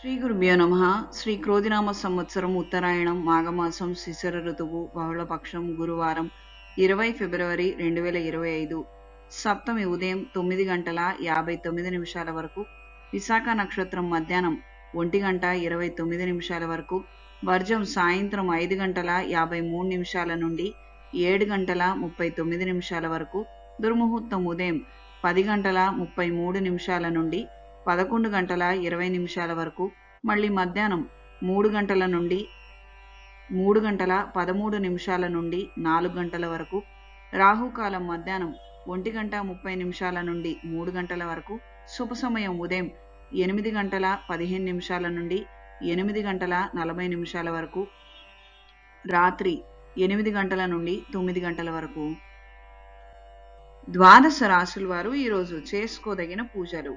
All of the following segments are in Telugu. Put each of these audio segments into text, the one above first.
శ్రీ గురుభ్యో నమ. శ్రీ క్రోధినామ సంవత్సరం ఉత్తరాయణం మాఘమాసం శిశిర ఋతువు బహుళపక్షం గురువారం 20 ఫిబ్రవరి 2025 సప్తమి ఉదయం 9 గంటల 59 నిమిషాల వరకు, విశాఖ నక్షత్రం మధ్యాహ్నం 1 గంట 29 నిమిషాల వరకు, వర్జం సాయంత్రం 5 గంటల 53 నిమిషాల నుండి 7 గంటల 39 నిమిషాల వరకు, దుర్ముహూర్తం ఉదయం 10 గంటల 33 నిమిషాల నుండి 11 గంటల 20 నిమిషాల వరకు, మళ్ళీ మధ్యాహ్నం 3 గంటల నుండి 3 గంటల 13 నిమిషాల నుండి 4 గంటల వరకు, రాహుకాలం మధ్యాహ్నం 1 గంట 30 నిమిషాల నుండి 3 గంటల వరకు, శుభ సమయం ఉదయం 8 గంటల 15 నిమిషాల నుండి 8 గంటల 40 నిమిషాల వరకు, రాత్రి 8 గంటల నుండి 9 గంటల వరకు. ద్వాదశ రాశుల వారు ఈరోజు చేసుకోదగిన పూజలు: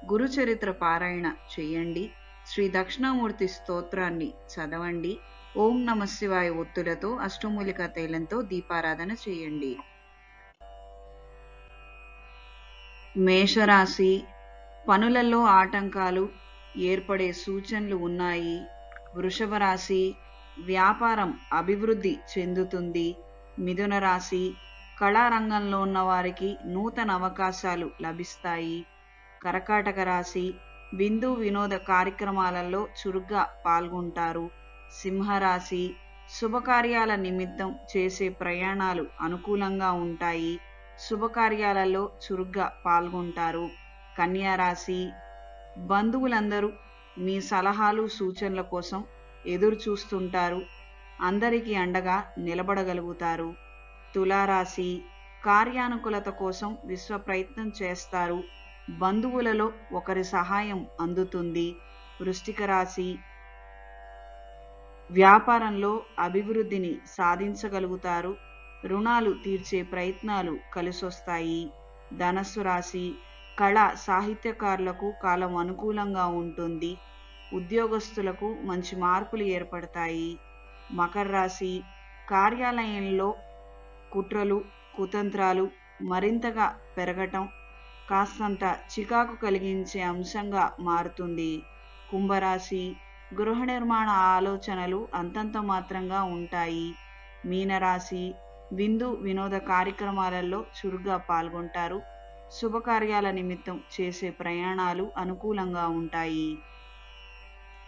గురు చరిత్ర పారాయణ చేయండి, శ్రీ దక్షిణామూర్తి స్తోత్రాన్ని చదవండి, ఓం నమ శివాయ ఒత్తులతో అష్టమూలిక తైలంతో దీపారాధన చేయండి. మేషరాశి: పనులలో ఆటంకాలు ఏర్పడే సూచనలు ఉన్నాయి. వృషభ రాశి: వ్యాపారం అభివృద్ధి చెందుతుంది. మిథున రాశి: కళారంగంలో ఉన్న వారికి నూతన అవకాశాలు లభిస్తాయి. కర్కాటక రాశి: విందు వినోద కార్యక్రమాలలో చురుగ్గా పాల్గొంటారు. సింహరాశి: శుభకార్యాల నిమిత్తం చేసే ప్రయాణాలు అనుకూలంగా ఉంటాయి. శుభకార్యాలలో చురుగ్గా పాల్గొంటారు. కన్యా రాశి: బంధువులందరూ మీ సలహాలు సూచనల కోసం ఎదురు చూస్తుంటారు. అందరికీ అండగా నిలబడగలుగుతారు. తులారాశి: కార్యానుకూలత కోసం విశ్వ ప్రయత్నం చేస్తారు. బంధువులలో ఒకరి సహాయం అందుతుంది. వృశ్చిక రాశి: వ్యాపారంలో అభివృద్ధిని సాధించగలుగుతారు. రుణాలు తీర్చే ప్రయత్నాలు కలిసొస్తాయి. ధనస్సు రాశి: కళా సాహిత్యకారులకు కాలం అనుకూలంగా ఉంటుంది. ఉద్యోగస్తులకు మంచి మార్పులు ఏర్పడతాయి. మకర రాశి: కార్యాలయంలో కుట్రలు కుతంత్రాలు మరింతగా పెరగటం కాస్తంత చికాకు కలిగించే అంశంగా మారుతుంది. కుంభరాశి: గృహ నిర్మాణ ఆలోచనలు అంతంత మాత్రంగా ఉంటాయి. మీనరాశి: విందు వినోద కార్యక్రమాలలో చురుగ్గా పాల్గొంటారు. శుభకార్యాల నిమిత్తం చేసే ప్రయాణాలు అనుకూలంగా ఉంటాయి.